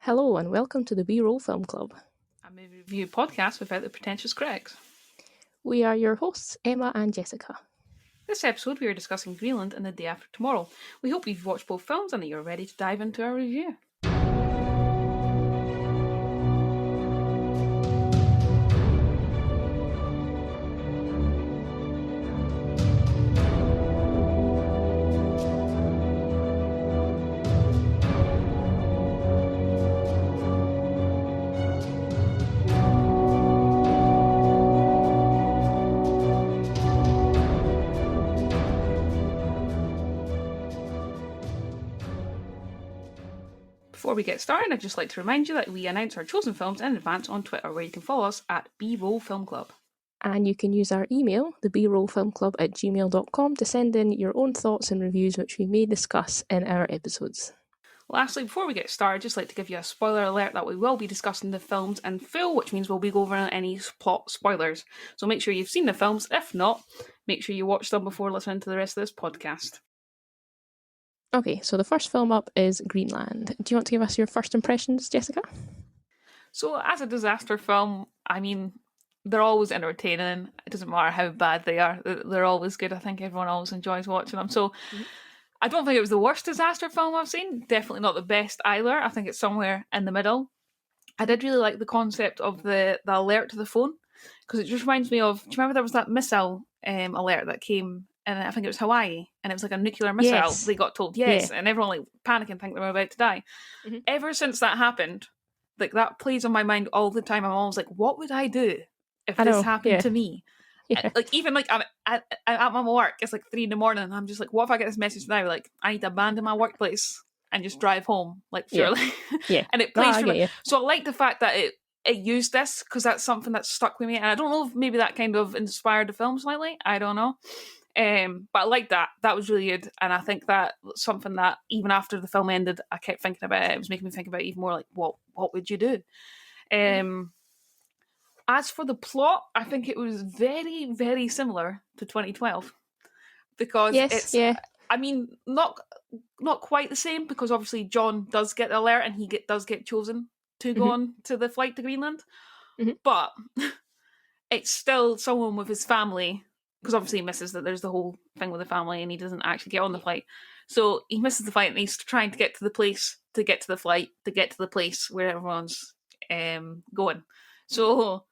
Hello and welcome to the B-Roll Film Club. A movie review podcast without the pretentious critics. We are your hosts, Emma and Jessica. This episode we are discussing Greenland and The Day After Tomorrow. We hope you've watched both films and that you're ready to dive into our review. Before we get started, I'd just like to remind you that we announce our chosen films in advance on Twitter, where you can follow us at B-Roll Film Club. And you can use our email, thebrollfilmclub@gmail.com, to send in your own thoughts and reviews, which we may discuss in our episodes. Lastly, before we get started, I'd just like to give you a spoiler alert that we will be discussing the films in full, which means we'll be going over any plot spoilers. So make sure you've seen the films. If not, make sure you watch them before listening to the rest of this podcast. Okay, so the first film up is Greenland. Do you want to give us your first impressions, Jessica? So, as a disaster film, I mean, they're always entertaining. It doesn't matter how bad they are. They're always good. I think everyone always enjoys watching them. So, I don't think it was the worst disaster film I've seen. Definitely not the best either. I think it's somewhere in the middle. I did really like the concept of the alert to the phone, because it just reminds me of, do you remember there was that missile alert that came, and I think it was Hawaii, and it was like a nuclear missile. Yes. They got told yes, and everyone like panicking, think they were about to die. Ever since that happened, like that plays on my mind all the time. I'm always like, what would I do if this happened to me? Yeah. Like, even like I'm at my work, it's like 3 a.m, and I'm just like, what if I get this message now? Like, I need to abandon my workplace and just drive home. Like, surely. Yeah. And it plays I for get me. you. So I like the fact that it used this, because that's something that stuck with me. And I don't know if maybe that kind of inspired the film slightly. I don't know. But I like that. That was really good. And I think that something that even after the film ended, I kept thinking about it. It was making me think about it even more, like, what would you do? As for the plot, I think it was very, very similar to 2012. Because I mean, not quite the same, because obviously John does get the alert and he does get chosen to go on to the flight to Greenland. But it's still someone with his family, because obviously he misses that there's the whole thing with the family and he doesn't actually get on the flight. So he misses the flight and he's trying to get to the place, to get to the flight, to get to the place where everyone's going. So,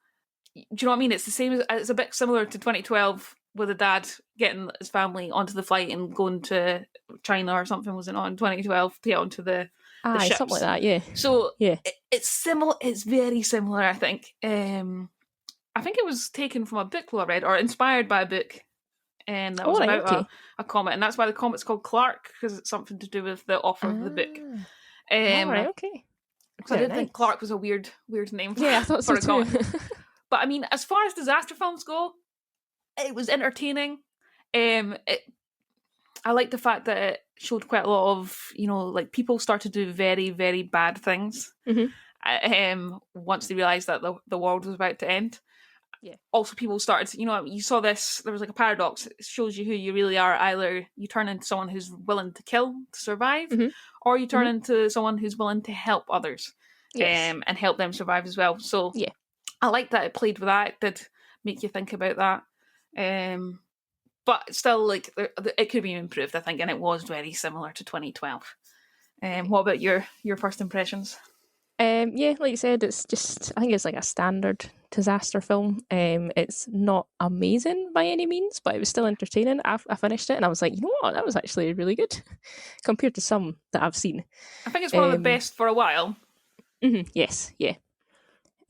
do you know what I mean? It's the same, it's a bit similar to 2012, with a dad getting his family onto the flight and going to China or something, was it not, in 2012, to get onto the ships. Something like that, yeah. So it's similar. It's very similar, I think. I think it was taken from a book I read, or inspired by a book, and that was about a comet, and that's why the comet's called Clark, because it's something to do with the author of the book. Okay. So I did think Clark was a weird name for, I thought for so a comet. But I mean, as far as disaster films go, it was entertaining. I like the fact that it showed quite a lot of, like, people start to do very, very bad things. Once they realised that the world was about to end. Yeah. Also, people started, you saw this, there was like a paradox. It shows you who you really are. Either you turn into someone who's willing to kill to survive, or you turn into someone who's willing to help others, and help them survive as well. So I like that it played with that. It did make you think about that. But still, like, it could be improved, I think, and it was very similar to 2012. What about your first impressions? Like you said, it's just, I think it's like a standard disaster film. It's not amazing by any means, but it was still entertaining. I finished it and I was like, you know what, that was actually really good compared to some that I've seen. I think it's one of the best for a while. Yes, yeah.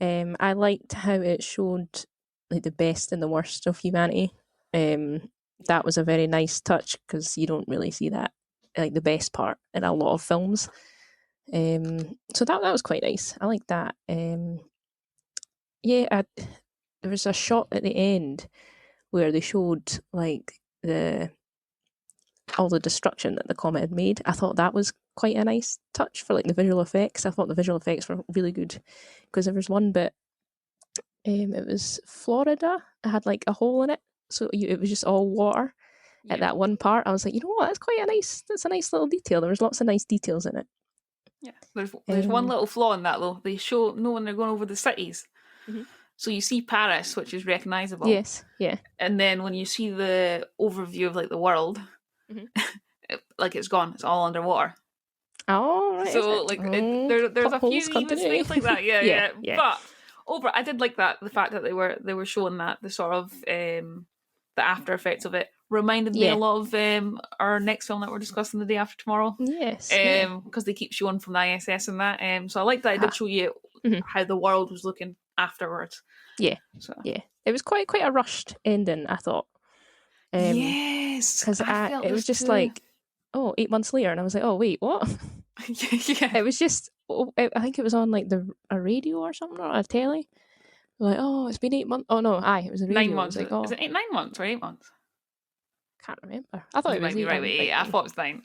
I liked how it showed like the best and the worst of humanity. That was a very nice touch, because you don't really see that, like, the best part in a lot of films. So that was quite nice. I like that. There was a shot at the end where they showed like all the destruction that the comet had made. I thought that was quite a nice touch for like the visual effects. I thought the visual effects were really good, because there was one bit, it was Florida. It had like a hole in it, so it was just all water. At that one part, I was like, you know what, that's a nice little detail. There was lots of nice details in it. Yeah, there's one little flaw in that though. They show when they're going over the cities. Mm-hmm. So you see Paris, which is recognisable. Yes, yeah. And then when you see the overview of like the world, it's gone. It's all underwater. Oh, right. So like there's a few things like that. Yeah. But I did like that, the fact that they were showing that the sort of the after effects of it reminded me a lot of our next film that we're discussing, The Day After Tomorrow. Yes. Because they keep showing from the ISS and that. So I like that it did show you how the world was looking afterwards. Yeah. So yeah, it was quite a rushed ending, I thought. Yes, because it was just like, 8 months later, and I was like, oh wait, what? Yeah. It was just, I think it was on like a radio or something, or a telly. Like, oh, it's been 8 months. Oh no, it was a radio. 9 months. Like, oh, is it 9 months or 8 months? Can't remember. I thought it was 8 right, months. I thought it was 9.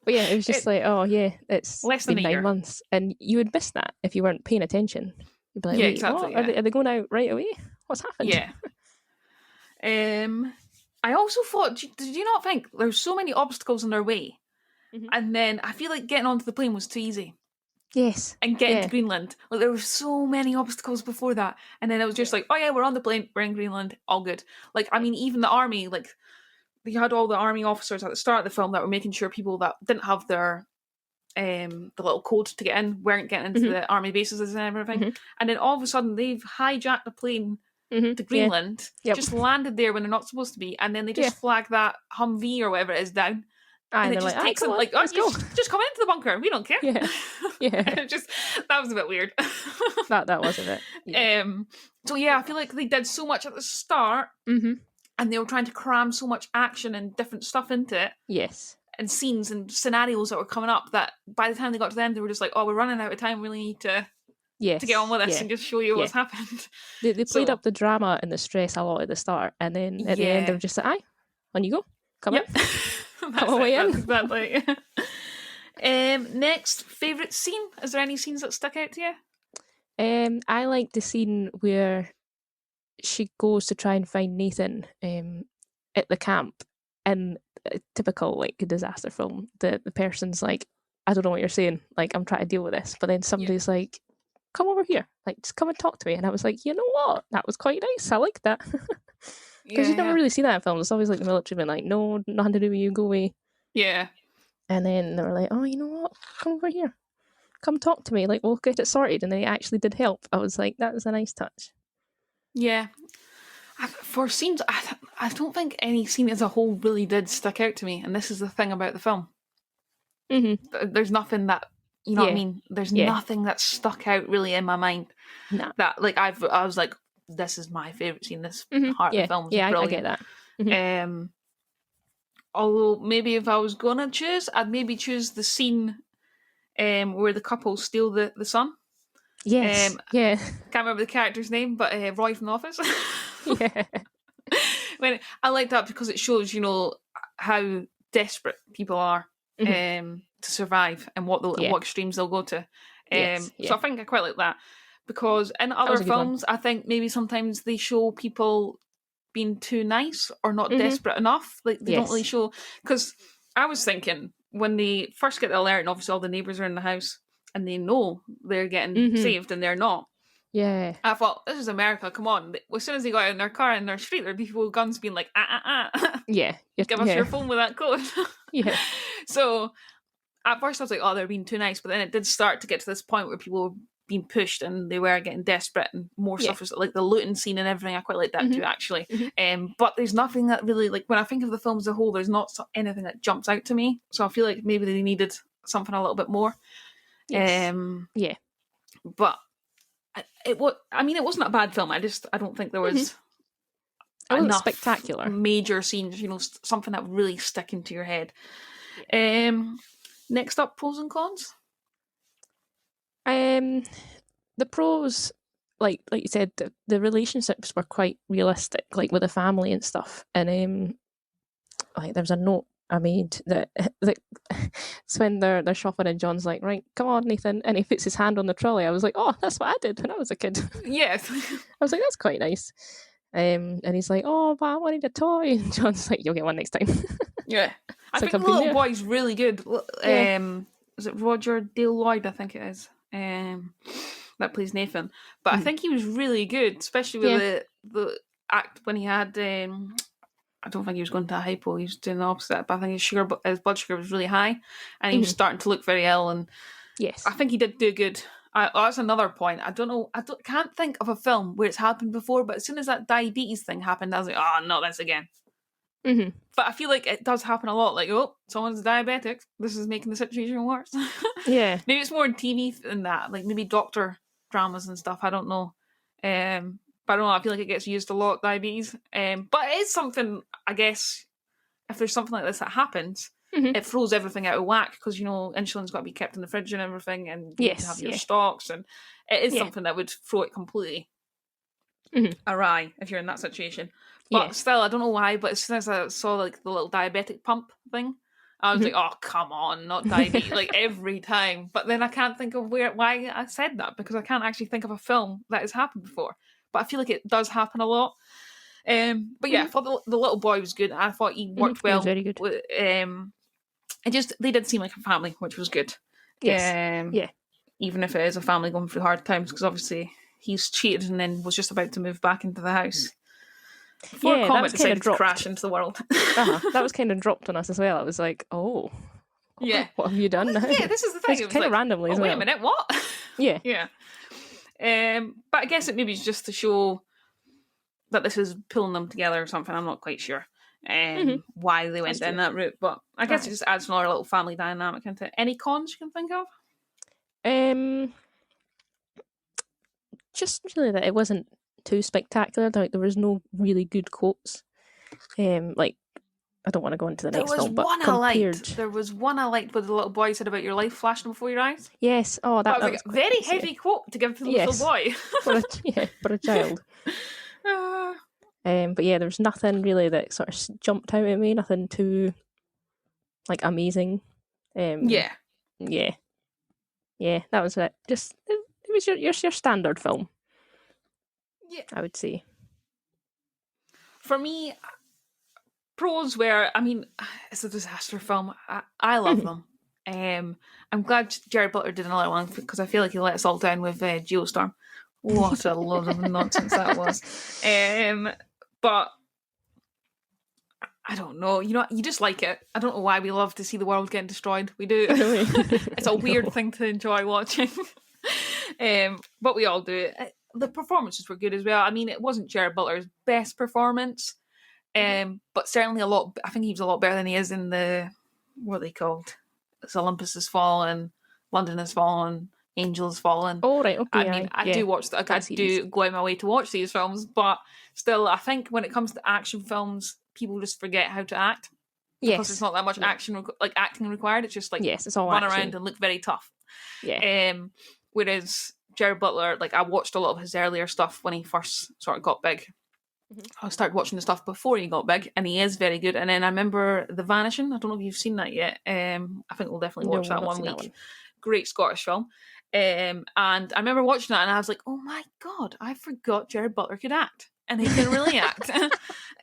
But yeah, it was just like, oh yeah, it's less than been 9 months, and you would miss that if you weren't paying attention. You'd be like, wait, exactly, what? Are they going out right away? What's happened? Yeah. I also thought, did you not think there's so many obstacles in their way? And then I feel like getting onto the plane was too easy. Yes. And getting to Greenland. Like, there were so many obstacles before that. And then it was just like, oh yeah, we're on the plane, we're in Greenland, all good. Like, I mean, even the army, like, they had all the army officers at the start of the film that were making sure people that didn't have their the little code to get in weren't getting into the army bases and everything. And then all of a sudden they've hijacked the plane to Greenland, just landed there when they're not supposed to be, and then they just flag that Humvee or whatever it is down. And it just takes them like, just come into the bunker. We don't care. Yeah. That was a bit weird. that was a bit. Yeah. So yeah, I feel like they did so much at the start, and they were trying to cram so much action and different stuff into it. Yes. And scenes and scenarios that were coming up that by the time they got to them, they were just like, oh, we're running out of time. We really need to get on with this and just show you what's happened. They played up the drama and the stress a lot at the start, and then at the end they were just like, aye, on you go. Come in. Come away in. Exactly. Next, favourite scene? Is there any scenes that stick out to you? I like the scene where she goes to try and find Nathan at the camp, and typical like disaster film, the person's like, I don't know what you're saying, like, I'm trying to deal with this, but then somebody's like, come over here, like, just come and talk to me, and I was like, you know what, that was quite nice, I like that. Because you never really see that in films. It's always like the military being like, no, nothing to do with you, go away. Yeah. And then they were like, oh, you know what, come over here, come talk to me, like, we'll get it sorted. And they actually did help. I was like, that was a nice touch. Yeah. For scenes, I don't think any scene as a whole really did stick out to me, and this is the thing about the film. There's nothing that, you know what I mean? There's nothing that stuck out really in my mind. Nah. That, like, I was like, this is my favourite scene, this part of the film is brilliant. I get that. Although maybe if I was gonna choose, I'd maybe choose the scene where the couple steal the son. Yes. Can't remember the character's name, but Roy from The Office. When I like that because it shows, you know, how desperate people are to survive and what extremes they'll go to. So I think I quite like that, because in other films, I think maybe sometimes they show people being too nice or not desperate enough. Like, they don't really show, because I was thinking when they first get the alert and obviously all the neighbours are in the house and they know they're getting saved and they're not. Yeah. I thought, this is America, come on. As soon as they got out in their car in their street, there'd be people with guns being like, Yeah. Give us your phone with that code. Yeah. So at first I was like, oh, they're being too nice. But then it did start to get to this point where people were being pushed and they were getting desperate, and more stuff was like the looting scene and everything. I quite like that too, actually. But there's nothing that really, like, when I think of the film as a whole, there's not anything that jumps out to me. So I feel like maybe they needed something a little bit more. Yes. But it wasn't a bad film. I don't think there was enough spectacular major scenes, you know, something that really stick into your head. Next up, pros and cons. The pros, like you said, the relationships were quite realistic, like with the family and stuff. And like, there was a note I made that it's when they're shopping and John's like, right, come on, Nathan, and he puts his hand on the trolley. I was like, oh, that's what I did when I was a kid. Yes. I was like, that's quite nice. And he's like, oh, but I wanted a toy. And John's like, you'll get one next time. Yeah. I think the little boy's really good. is it Roger Dale Lloyd? I think it is. That plays Nathan. But I think he was really good, especially with the act when he had. I don't think he was going to hypo. He was doing the opposite. But I think his blood sugar was really high, and he was starting to look very ill. And I think he did do good. That's another point. I don't know. Can't think of a film where it's happened before. But as soon as that diabetes thing happened, I was like, oh, not this again. Mm-hmm. But I feel like it does happen a lot. Like, oh, someone's diabetic. This is making the situation worse. Yeah. Maybe it's more in TV than that. Like maybe doctor dramas and stuff. I don't know. But I don't know. I feel like it gets used a lot, diabetes. But it is something, I guess, if there's something like this that happens, it throws everything out of whack because, insulin's got to be kept in the fridge and everything, and you need to have your stocks. And it is something that would throw it completely awry if you're in that situation. But still, I don't know why, but as soon as I saw like the little diabetic pump thing, I was like, oh, come on, not diabetes, like every time. But then I can't think of why I said that, because I can't actually think of a film that has happened before. But I feel like it does happen a lot. But yeah, I thought the little boy was good. I thought he worked well. He was very good. They did seem like a family, which was good. Yes. Even if it is a family going through hard times, because obviously he's cheated and then was just about to move back into the house. Before a comet decided to crash into the world. That was kind of dropped on us as well. It was like, oh, yeah, what have you done now? Yeah, this is the thing. It was kind of randomly as well. Wait a minute, what? Yeah. Yeah. But I guess it maybe is just to show that this is pulling them together or something. I'm not quite sure why they went down that route. But I guess it just adds another little family dynamic into it. Any cons you can think of? Just really that it wasn't too spectacular. Like there was no really good quotes. Like I don't want to go into the next film, but there was one I liked where the little boy said about your life flashing before your eyes. Yes. Oh, that was a very heavy quote to give to the little boy. for a child. But yeah, there was nothing really that sort of jumped out at me. Nothing too like amazing. Yeah. That was it. Just it was your standard film. Yeah, I would say. For me, pros were, it's a disaster film. I love them. I'm glad Jared Butler did another one because I feel like he let us all down with Geostorm. What a load of nonsense that was. But I don't know. You just like it. I don't know why we love to see the world getting destroyed. We do. It's a weird thing to enjoy watching. But we all do it. The performances were good as well. It wasn't Jared Butler's best performance, but certainly I think he was a lot better than he is in what are they called? It's Olympus Has Fallen, London Has Fallen, Angel Has Fallen. Oh, right, okay. I do watch that. I do go out my way to watch these films, but still, I think when it comes to action films, people just forget how to act. Yes. Because there's not that much acting required. It's just it's all run action. Around and look very tough. Yeah. Whereas Jared Butler, I watched a lot of his earlier stuff when he first sort of got big. I started watching the stuff before he got big, and he is very good. And then I remember The Vanishing. I don't know if you've seen that yet. I think we'll definitely watch that one week. Great Scottish film. And I remember watching that, and I was like, oh my God, I forgot Jared Butler could act. And he can really act.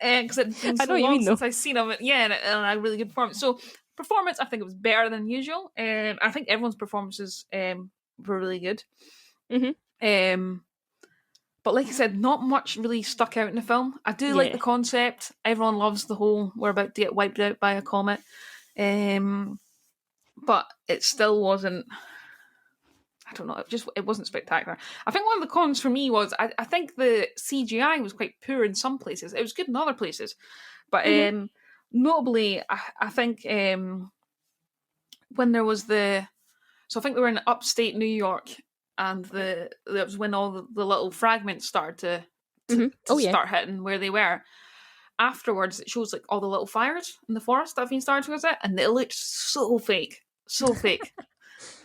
Because it's been so long since I've seen him. Yeah, and a really good performance. So, performance, I think it was better than usual. I think everyone's performances were really good. But like I said, not much really stuck out in the film. I do like the concept. Everyone loves the whole we're about to get wiped out by a comet. But it still wasn't, I don't know, it wasn't spectacular. I think one of the cons for me was I think the CGI was quite poor in some places. It was good in other places. But notably, I think when there was I think they were in upstate New York, and that was when all the little fragments started to start hitting where they were. Afterwards, it shows all the little fires in the forest that have been started to visit, and it looked so fake.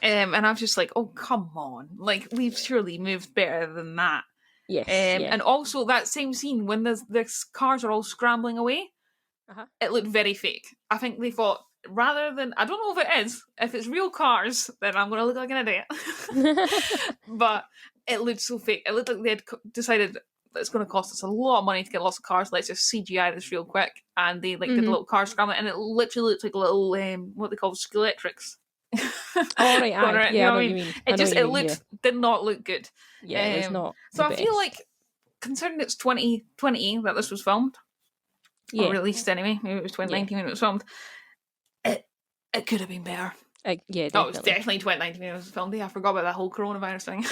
And I was just like, oh, come on. We've surely moved better than that. Yes. And also that same scene when the cars are all scrambling away, it looked very fake. I think they thought, rather than, I don't know if it's real cars, then I'm going to look like an idiot. But it looked so fake. It looked like they had decided that it's going to cost us a lot of money to get lots of cars. Let's just CGI this real quick. And they did a little car scrambling, and it literally looked like little, what they call skeletrics. Oh right, aye. Yeah, I know what you mean. Did not look good. Yeah, it was not. So I feel like, considering it's 2020 that this was filmed, or released anyway, maybe it was 2019 when it was filmed, it could have been better. Yeah, definitely. Oh, it was definitely 2019 when it was filmed. I forgot about that whole coronavirus thing.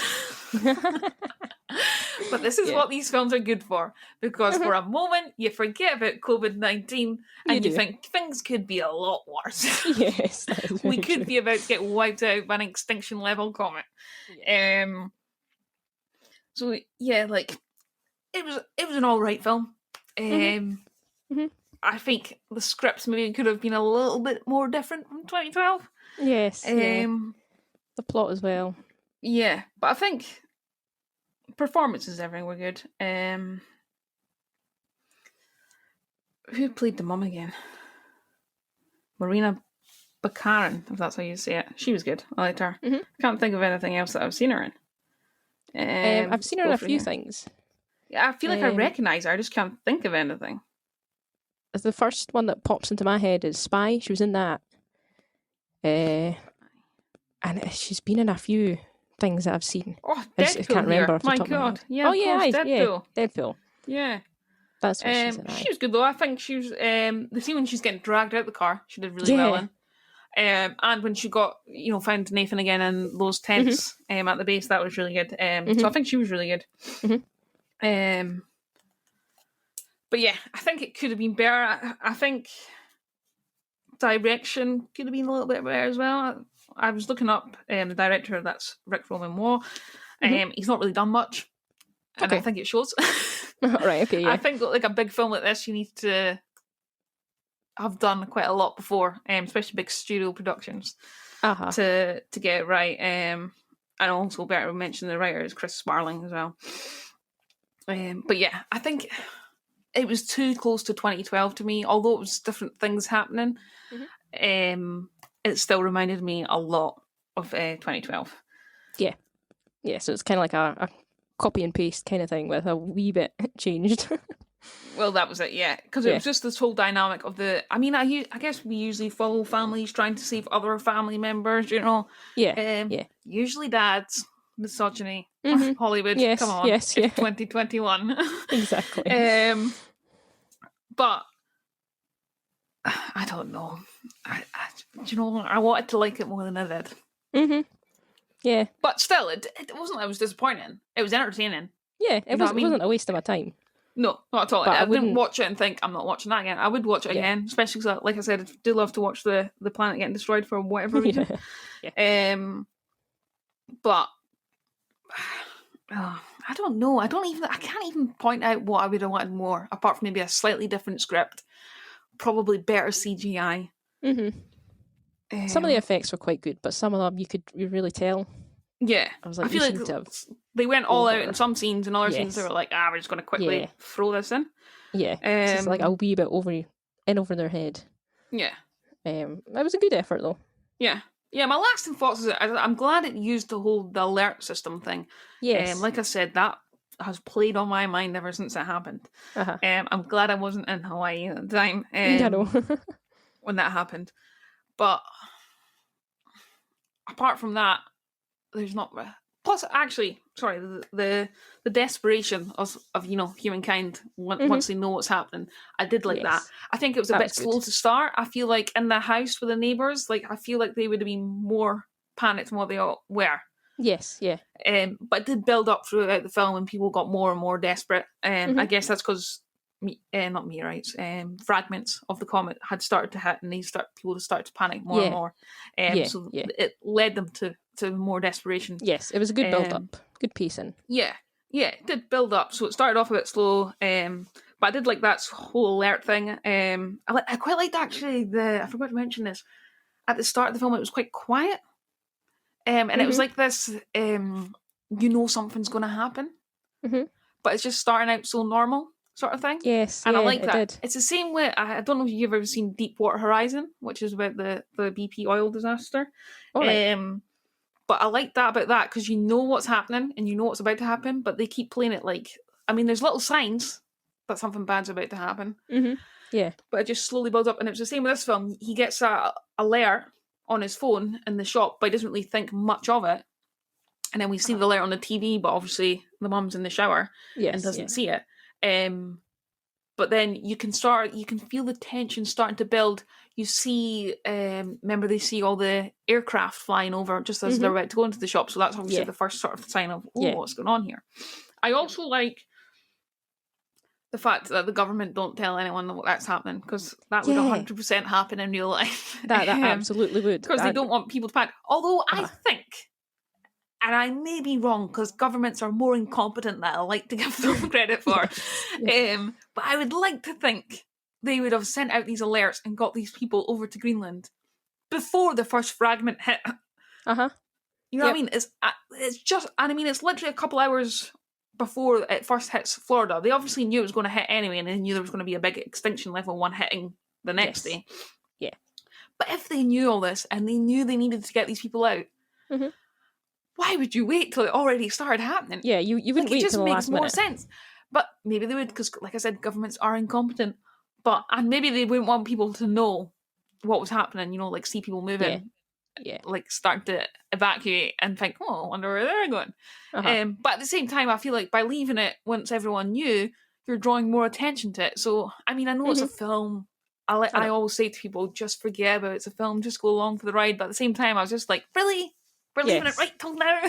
But this is what these films are good for, because for a moment you forget about COVID-19 and you think things could be a lot worse. Yes, we could be about to get wiped out by an extinction level comet. So yeah, like it was an alright film. I think the scripts maybe could have been a little bit more different from 2012. Yes. The plot as well. Yeah, but I think performances, everything were good. Who played the mum again? Marina Baccarin, if that's how you say it. She was good. I liked her. I can't think of anything else that I've seen her in. I've seen her in a few things. Yeah, I feel like I recognise her. I just can't think of anything. The first one that pops into my head is Spy. She was in that. And she's been in a few things that I've seen. Oh, Deadpool. I can't remember off the top of my head. Yeah, Deadpool. Deadpool. Yeah. That's what she's in. She was good though. I think she was the scene when she's getting dragged out the car, she did really well in. And when she got, found Nathan again in those tents at the base, that was really good. So I think she was really good. But yeah, I think it could have been better. I think direction could have been a little bit better as well. I was looking up the director, that's Rick Roman Waugh. He's not really done much, and I think it shows. Right, okay, yeah. I think like a big film like this, you need to have done quite a lot before, especially big studio productions, to get it right. And also better mention the writer is Chris Sparling as well. But yeah, I think it was too close to 2012 to me, although it was different things happening. It still reminded me a lot of 2012. Yeah, so it's kind of like a copy and paste kind of thing with a wee bit changed. Well, that was it, yeah. Because it was just this whole dynamic of I guess we usually follow families trying to save other family members, Usually dads, misogyny, Hollywood, come on, it's 2021. Exactly. But I don't know. I wanted to like it more than I did. Yeah. But still, it wasn't that it was disappointing. It was entertaining. Yeah, it wasn't a waste of my time. No, not at all. I didn't watch it and think, I'm not watching that again. I would watch it again, especially because, like I said, I do love to watch the planet getting destroyed for whatever reason. But I don't know. I can't even point out what I would have wanted more, apart from maybe a slightly different script, probably better CGI. Some of the effects were quite good, but some of them you really tell. Yeah, I was like, I feel like they went all out in some scenes, and other scenes they were like, we're just going to quickly throw this in. Yeah, it's just like a wee bit over their head. Yeah, it was a good effort though. Yeah, my lasting thoughts is I'm glad it used the alert system thing. Yes, like I said, that has played on my mind ever since it happened. I'm glad I wasn't in Hawaii at the time when that happened. But apart from that, there's not. Plus, actually, sorry, the desperation of humankind once they know what's happening. I did like that. I think it was a bit slow to start. I feel like in the house with the neighbours, I feel like they would have been more panicked than what they all were. Yes, yeah. But it did build up throughout the film, and people got more and more desperate. I guess that's because not meteorites, fragments of the comet had started to hit, and people started to panic more and more. So it led them to more desperation. Yes, it was a good build up, good pacing. Yeah, it did build up. So it started off a bit slow, but I did like that whole alert thing. I quite liked actually I forgot to mention this at the start of the film. It was quite quiet, and it was like this. Something's going to happen, but it's just starting out so normal. Sort of thing. Yes, and I like that. Did. It's the same way. I don't know if you've ever seen Deepwater Horizon, which is about the BP oil disaster. Right. But I like that about that because you know what's happening and you know what's about to happen, but they keep playing it there's little signs that something bad's about to happen. Yeah. But it just slowly builds up, and it's the same with this film. He gets a alert on his phone in the shop, but he doesn't really think much of it. And then we see the alert on the TV, but obviously the mum's in the shower and doesn't see it. But then you can feel the tension starting to build. You see, remember they see all the aircraft flying over just as they're about to go into the shop. So that's obviously the first sort of sign of, what's going on here. I also like the fact that the government don't tell anyone that that's happening, because that would 100% happen in real life. That absolutely would. Because they don't want people to panic. Although I think, and I may be wrong, because governments are more incompetent than I like to give them credit for, but I would like to think they would have sent out these alerts and got these people over to Greenland before the first fragment hit. You know what I mean? It's just, and I mean, it's literally a couple hours before it first hits Florida. They obviously knew it was going to hit anyway, and they knew there was going to be a big extinction level 1 hitting the next day. Yeah. But if they knew all this and they knew they needed to get these people out, why would you wait till it already started happening? Yeah, you wouldn't wait till the last minute. It just makes more sense. But maybe they would, because, like I said, governments are incompetent. And maybe they wouldn't want people to know what was happening, you know, like see people moving, like start to evacuate and think, oh, I wonder where they're going. But at the same time, I feel like by leaving it once everyone knew, you're drawing more attention to it. So, I mean, I know it's a film. I always say to people, just forget about it. It's a film, just go along for the ride. But at the same time, I was just like, really? We're leaving it right till now?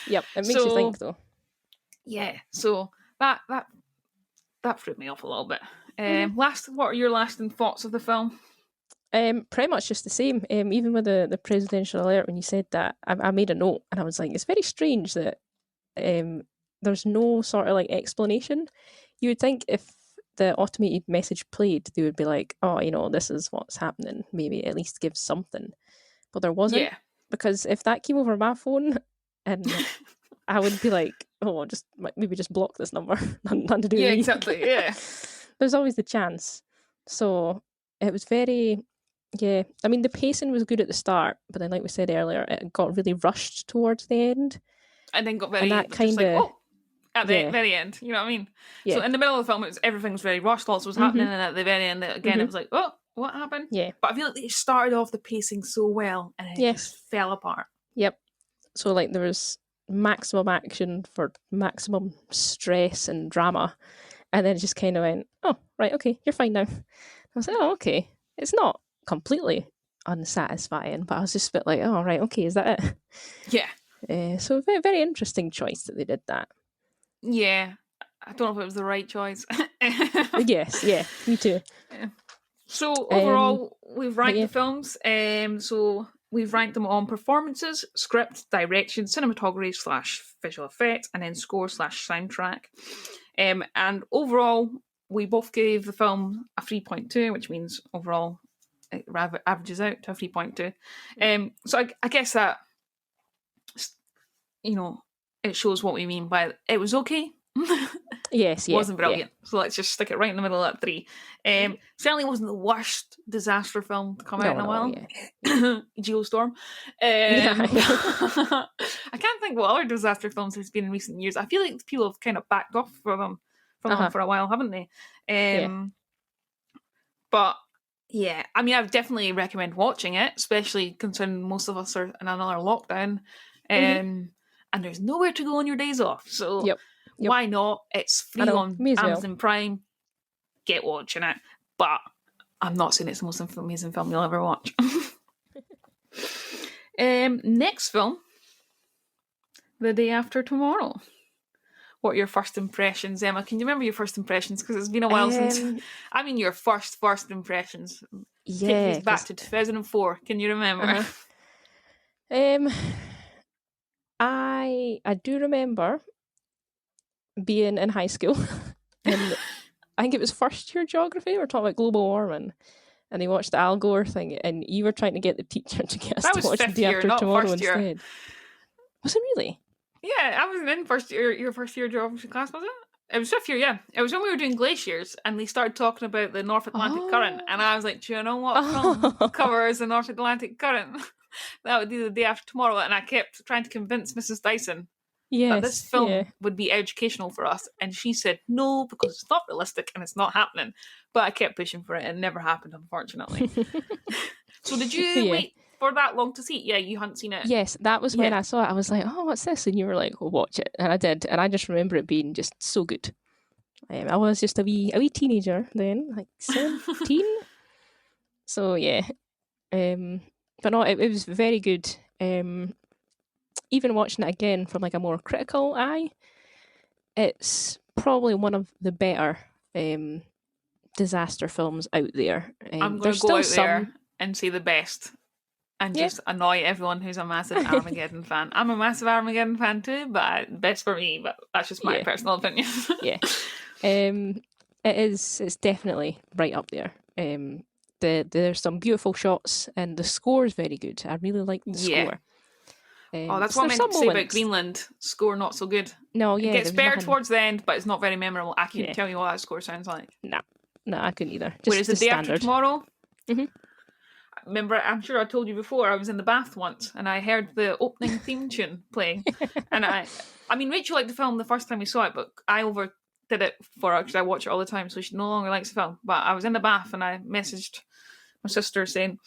Yep, it makes you think, though. Yeah, so that threw me off a little bit. What are your lasting thoughts of the film? Pretty much just the same. Even with the presidential alert, when you said that, I made a note, and I was like, it's very strange that there's no sort of like explanation. You would think if the automated message played, they would be like, oh, you know, this is what's happening. Maybe at least give something. But there wasn't. Yeah. Because if that came over my phone, and I would be like, oh, maybe just block this number. Nothing to do with me. Exactly. Yeah. There's always the chance. So it was very, I mean, the pacing was good at the start, but then, like we said earlier, it got really rushed towards the end. And then got very, at the very end. You know what I mean? Yeah. So in the middle of the film, everything was very rushed. Lots was happening, and at the very end, again, it was like, oh, what happened? Yeah. But I feel like they started off the pacing so well, and it just fell apart. Yep. So like there was maximum action for maximum stress and drama, and then it just kind of went, oh, right, okay, you're fine now. I was like, oh, okay. It's not completely unsatisfying, but I was just a bit like, oh, right, okay, is that it? Yeah. So very, very interesting choice that they did that. Yeah. I don't know if it was the right choice. Yes, yeah, me too. Yeah. So overall, we've ranked the films. So we've ranked them on performances, script, direction, cinematography / visual effects, and then score / soundtrack. And overall, we both gave the film a 3.2, which means overall it averages out to a 3.2. So I guess that, you know, it shows what we mean by it was okay. Yes, it wasn't brilliant. So let's just stick it right in the middle at 3. Certainly wasn't the worst disaster film to come out in a while. Geostorm. I can't think what other disaster films there's been in recent years. I feel like people have kind of backed off from them for a while, haven't they? But yeah, I mean, I would definitely recommend watching it, especially considering most of us are in another lockdown, and there's nowhere to go on your days off. So why not? It's free on Amazon Prime. Get watching it. But I'm not saying it's the most amazing film you'll ever watch. Next film, The Day After Tomorrow. What are your first impressions, Emma? Can you remember your first impressions? Because it's been a while since... I mean, your first impressions. Yeah. Take back to 2004. Can you remember? I do remember being in high school, and I think it was first year geography. We were talking about global warming, and they watched the Al Gore thing, and you were trying to get the teacher to get us to watch The Day After Tomorrow instead. Was it really? Yeah, I wasn't in your first year geography class, was it? It was fifth year, yeah. It was when we were doing glaciers, and they started talking about the North Atlantic Current, and I was like, do you know what film covers the North Atlantic Current? That would be The Day After Tomorrow, and I kept trying to convince Mrs. Dyson that this film would be educational for us, and she said no, because it's not realistic and it's not happening. But I kept pushing for it, and it never happened, unfortunately. So did you wait for that long to see it. Yeah, you hadn't seen it. Yes, that was when I saw it. I was like, oh, what's this? And you were like, well, watch it. And I did. And I just remember it being just so good. I was just a wee teenager then, like 17. So, yeah. But no, it was very good. Even watching it again from like a more critical eye, it's probably one of the better disaster films out there. I'm going to go out there and say the best and just annoy everyone who's a massive Armageddon fan. I'm a massive Armageddon fan too, but best for me, but that's just my personal opinion. It's definitely right up there. There's some beautiful shots and the score is very good. I really like the score. That's what I meant to say about Greenland. Score not so good. No, yeah. It gets better towards the end, but it's not very memorable. I can't tell you what that score sounds like. No, I couldn't either. Whereas The Day After Tomorrow, mm-hmm. Remember, I'm sure I told you before, I was in the bath once and I heard the opening theme tune playing. And I mean, Rachel liked the film the first time we saw it, but I overdid it for her because I watch it all the time, so she no longer likes the film. But I was in the bath and I messaged my sister saying,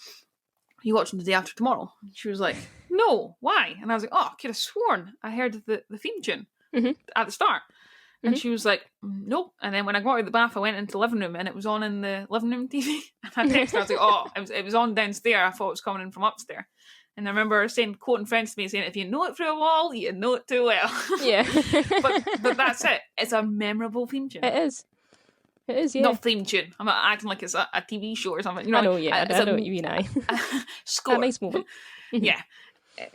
are you watching The Day After Tomorrow? And she was like, no, why? And I was like, oh, I could have sworn I heard the theme tune at the start. And she was like, nope. And then when I got out of the bath, I went into the living room and it was on in the living room TV. And I texted her, I was like, oh, it was on downstairs. I thought it was coming in from upstairs. And I remember quoting friends to me saying, if you know it through a wall, you know it too well. Yeah. but that's it. It's a memorable theme tune. It is, yeah. Not theme tune. I'm not acting like it's a TV show or something. You know, I know, yeah. I know what you mean, score. A nice moment. Yeah.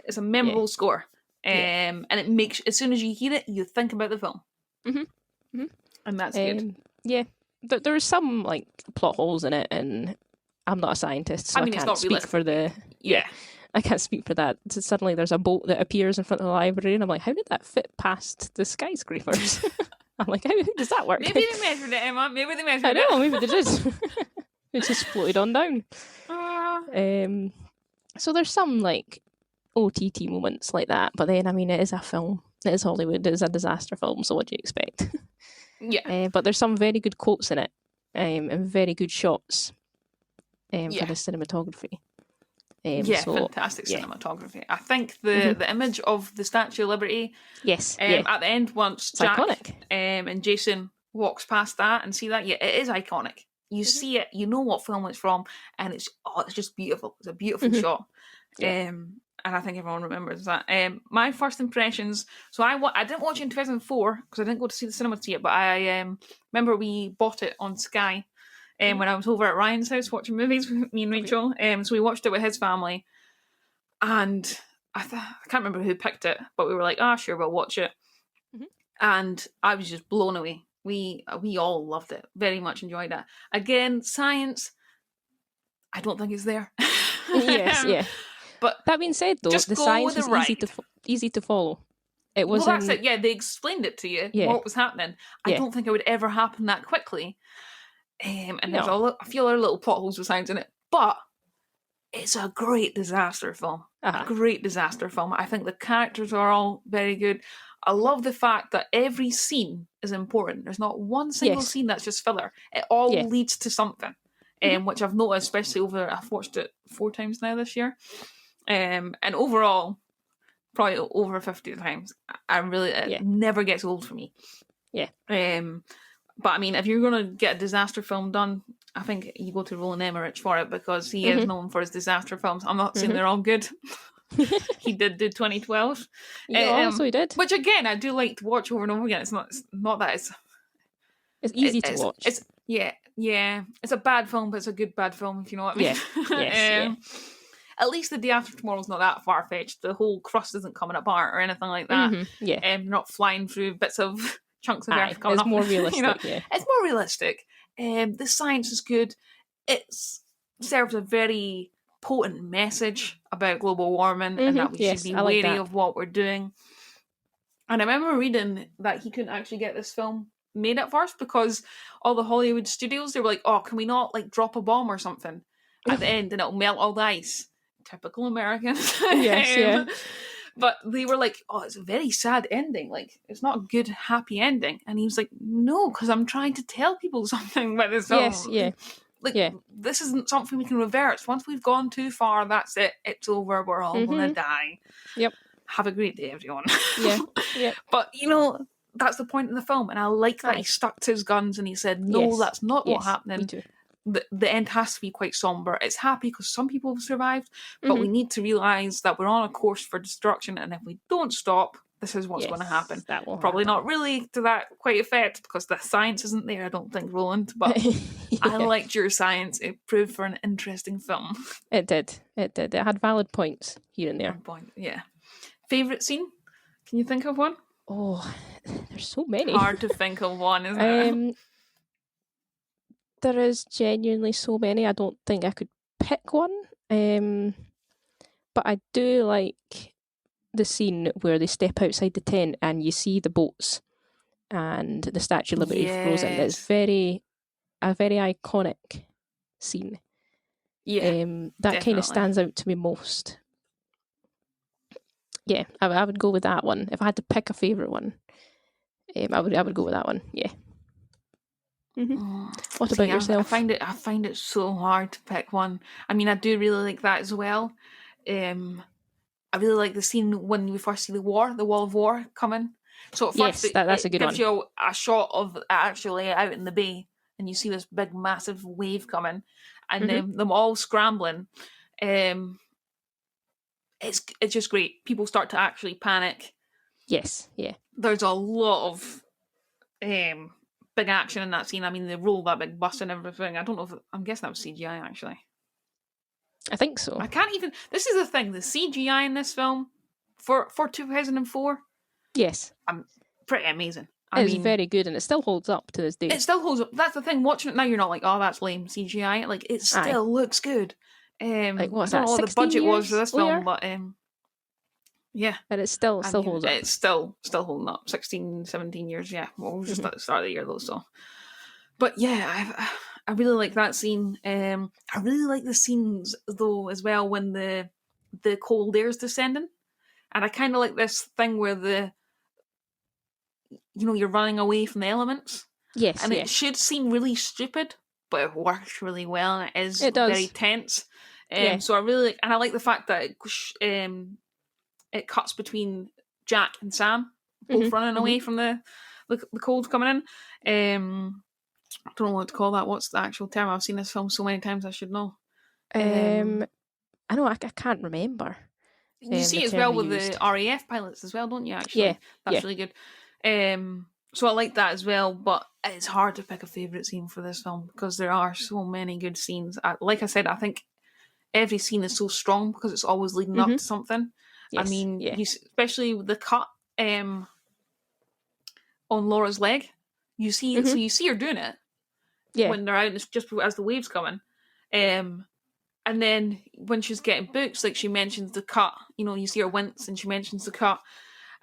It's a memorable score. And it makes, as soon as you hear it, you think about the film. And that's good. Yeah. There's some like plot holes in it, and I'm not a scientist, so I can't speak for the... Yeah. I can't speak for that. So suddenly there's a boat that appears in front of the library, and I'm like, how did that fit past the skyscrapers? I'm like, how does that work? Maybe they measured it, Emma. Maybe they measured it. I know, maybe they did. It just floated on down. So there's some like OTT moments like that, but then, I mean, it is a film. It is Hollywood. It is a disaster film, so what do you expect? Yeah. But there's some very good quotes in it, and very good shots for the cinematography. Fantastic cinematography. I think the image of the Statue of Liberty at the end, once it's Jack iconic. And Jason walks past that and see that, it is iconic. You see it, you know what film it's from, and it's just beautiful. It's a beautiful shot. And I think everyone remembers that. My first impressions, so I didn't watch it in 2004 because I didn't go to see the cinema to see it, but I remember we bought it on Sky when I was over at Ryan's house watching movies with me and Rachel. So we watched it with his family, and I can't remember who picked it, but we were like, sure, we'll watch it. And I was just blown away. We all loved it, very much enjoyed it. Again, science, I don't think it's there. Yes, yeah. But that being said, though, the science is easy to follow. It was. Well, that's it. Yeah, they explained it to you what was happening. I don't think it would ever happen that quickly. And there's a few other little plot holes with science in it, but it's a great disaster film. A great disaster film. I think the characters are all very good. I love the fact that every scene is important. There's not one single scene that's just filler. It all leads to something, which I've noticed, especially I've watched it 4 times now this year. And overall, probably over 50 times. It never gets old for me. Yeah. But I mean, if you're going to get a disaster film done, I think you go to Roland Emmerich for it because he is known for his disaster films. I'm not saying they're all good. He did do 2012. So he did. Which again, I do like to watch over and over again. It's not that it's easy to watch. It's It's a bad film, but it's a good bad film, if you know what I mean. Yes. At least The Day After Tomorrow's not that far-fetched. The whole crust isn't coming apart or anything like that. You're not flying through bits of chunks of earth coming up. It's more realistic, It's more realistic. The science is good. It serves a very potent message about global warming and that we should be wary of what we're doing. And I remember reading that he couldn't actually get this film made at first because all the Hollywood studios, they were like, can we not drop a bomb or something at the end and it'll melt all the ice? Typical Americans. But they were like, it's a very sad ending. It's not a good, happy ending. And he was like, no, because I'm trying to tell people something about this film. this isn't something we can reverse. Once we've gone too far, that's it. It's over. We're all gonna die. Yep. Have a great day, everyone. Yeah. Yep. But that's the point in the film, and I like that he stuck to his guns and he said, "No, that's not what's happening." Me too. The end has to be quite somber. It's happy because some people have survived, but we need to realise that we're on a course for destruction, and if we don't stop, this is what's going to happen. That will Probably happen. not really to that quite effect because the science isn't there, I don't think, Roland, but I liked your science. It proved for an interesting film. It did. It had valid points here and there. Point, yeah. Favourite scene? Can you think of one? Oh, there's so many. Hard to think of one, isn't it? There is genuinely so many. I don't think I could pick one. But I do like the scene where they step outside the tent and you see the boats and the Statue of Liberty frozen. It's a very iconic scene. Yeah, that kind of stands out to me most. Yeah, I would go with that one. If I had to pick a favourite one, I would go with that one. Yeah. What about yourself? I find it so hard to pick one. I mean, I do really like that as well. I really like the scene when we first see the wall of war coming. So at first, that's a good one. It gives you a shot of actually out in the bay, and you see this big, massive wave coming, and them all scrambling. It's just great. People start to actually panic. Yes, yeah. There's a lot of big action in that scene. I mean, they roll that big bus and everything. I don't know if I'm guessing that was CGI actually. I think so. I can't even. This is the thing. The CGI in this film for 2004. Yes, pretty amazing. It's very good, and it still holds up to this day. It still holds up. That's the thing. Watching it now, you're not like, oh, that's lame CGI. Like it still looks good. Like what's I don't that? know what the budget was for this film, but yeah, and it still holds up. It's still holding up. 16, 17 years. Yeah, well, it was just at the start of the year though. So, but yeah, I really like that scene. I really like the scenes though as well when the cold air is descending, and I kind of like this thing where you're running away from the elements. Yes, and it should seem really stupid, but it works really well, and it does. Very tense. So I really like, and I like the fact that it cuts between Jack and Sam both running away from the cold coming in. I don't know what to call that. What's the actual term? I've seen this film so many times, I should know. I know I can't remember. You see it as well with the RAF pilots as well, don't you? Actually, that's really good. So I like that as well, but it's hard to pick a favourite scene for this film because there are so many good scenes. Like I said, I think every scene is so strong because it's always leading up to something. Yes, I mean, especially with the cut on Laura's leg. You see, so you see her doing it when they're out, and it's just as the waves coming. And then when she's getting booked, like she mentions the cut, you see her wince and she mentions the cut,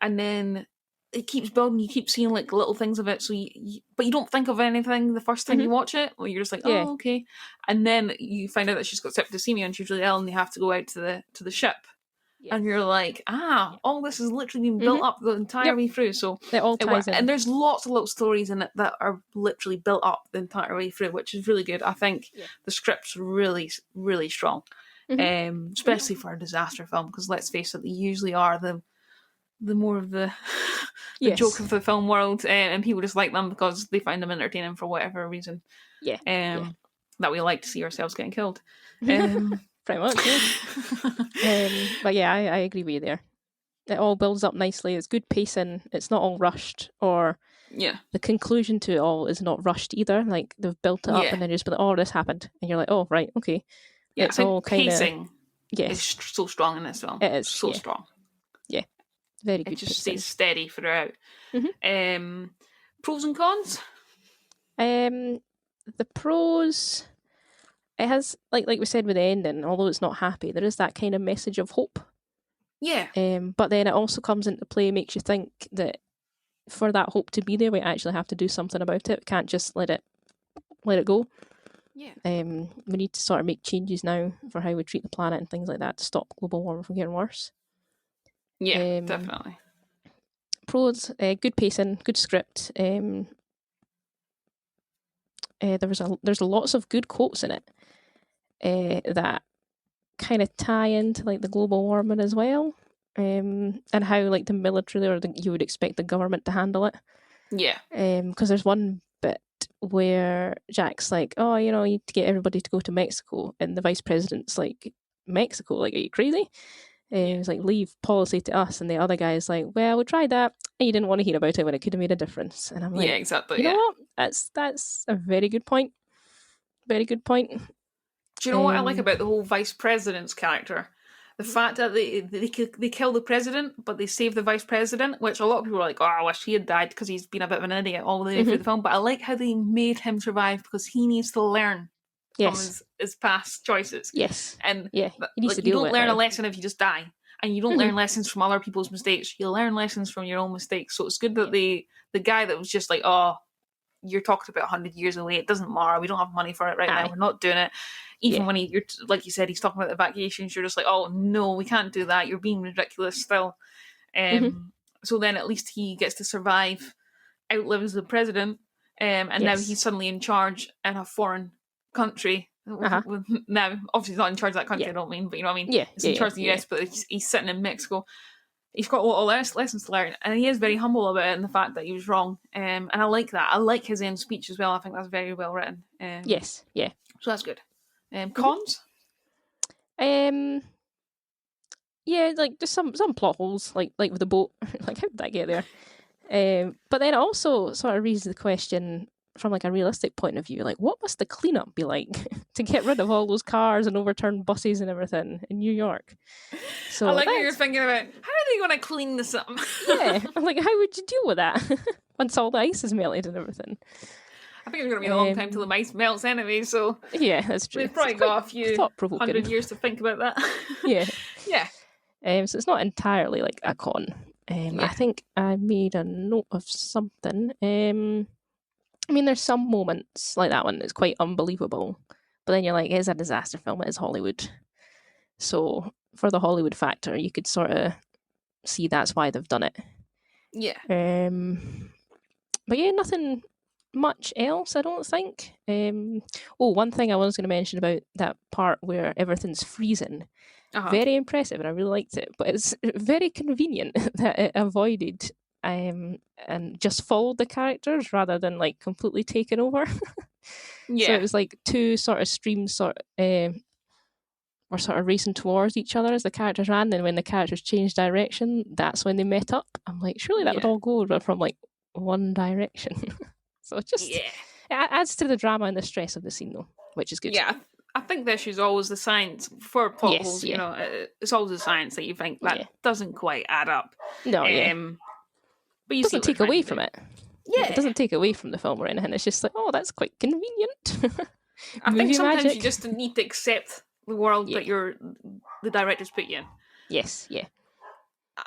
and then it keeps building. You keep seeing like little things of it. So but you don't think of anything the first time you watch it. Or you're just like, oh, okay. And then you find out that she's got septicemia and she's really ill, and they have to go out to the ship. And you're like, all this is literally being built up the entire way through. So it all ties in. And there's lots of little stories in it that are literally built up the entire way through, which is really good. I think the script's really, really strong, especially for a disaster film. Because let's face it, they usually are the more of the joke of the film world, and people just like them because they find them entertaining for whatever reason. That we like to see ourselves getting killed. Pretty much, but yeah, I agree with you there. It all builds up nicely. It's good pacing. It's not all rushed, or the conclusion to it all is not rushed either. Like they've built it up and then just be like, oh, this happened, and you're like, oh, right, okay. Yeah, it's all kind of pacing. Is so strong in this film. It is so strong. Yeah, very good. It just stays steady throughout. Pros and cons. The pros. It has, like we said with the ending, although it's not happy, there is that kind of message of hope. Yeah. But then it also comes into play, makes you think that for that hope to be there, we actually have to do something about it. We can't just let it go. Yeah. We need to sort of make changes now for how we treat the planet and things like that to stop global warming from getting worse. Yeah, definitely. Pros, good pacing, good script. there's lots of good quotes in it that kind of tie into like the global warming as well, and how like the military or you would expect the government to handle it. Yeah. Because there's one bit where Jack's like, oh, you know, you need to get everybody to go to Mexico, and the vice president's like, Mexico? Like, are you crazy? He's like, leave policy to us, and the other guy's like, well, we tried that, and you didn't want to hear about it when it could have made a difference. And I'm like, yeah, exactly. You know what? That's a very good point. Very good point. Do you know what I like about the whole vice president's character? The fact that they kill the president, but they save the vice president, which a lot of people are like, oh, I wish he had died because he's been a bit of an idiot all the way through the film. But I like how they made him survive because he needs to learn from his past choices. Yes. And he needs to you deal don't with learn it a lesson if you just die. And you don't learn lessons from other people's mistakes. You learn lessons from your own mistakes. So it's good that the guy that was just like, oh, you're talking about 100 years away, it doesn't matter, we don't have money for it right now, we're not doing it. Even when you're like you said, he's talking about the vacations, you're just like, oh no, we can't do that, you're being ridiculous still. So then at least he gets to survive, outlives the president, and now he's suddenly in charge in a foreign country. Now, obviously he's not in charge of that country, I don't mean, but you know what I mean? He's in charge of the US, but he's sitting in Mexico. He's got a lot of lessons to learn, and he is very humble about it and the fact that he was wrong. And I like that. I like his end speech as well. I think that's very well written. So that's good. Cons? Like just some plot holes, like with the boat. Like, how did that get there? But then it also sort of raises the question from like a realistic point of view, like what must the cleanup be like to get rid of all those cars and overturn buses and everything in New York? So I like what you're thinking about. How are they going to clean this up? I'm like, how would you deal with that once all the ice is melted and everything? I think it's going to be a long time till the ice melts anyway, so yeah, that's true. They've probably got a few 100 years to think about that. yeah. So it's not entirely like a con. I think I made a note of something. I mean, there's some moments like that one that's quite unbelievable, but then you're like, it's a disaster film, it is Hollywood. So for the Hollywood factor, you could sort of see that's why they've done it. Yeah. But yeah, nothing much else, I don't think. One thing I was going to mention about that part where everything's freezing. Very impressive, and I really liked it. But it's very convenient that it avoided and just followed the characters rather than like completely taken over. So it was like two sort of streams were sort of racing towards each other as the characters ran, and when the characters changed direction, that's when they met up. I'm like, surely that would all go from like one direction. So it just it adds to the drama and the stress of the scene though, which is good. Yeah, I think the issue is always the science for plot holes. You know, it's always the science that you think that doesn't quite add up. No, but you doesn't take away from it. Yeah, it doesn't take away from the film or anything. It's just like, oh, that's quite convenient. I think sometimes you just need to accept the world that the directors put you in. Yes,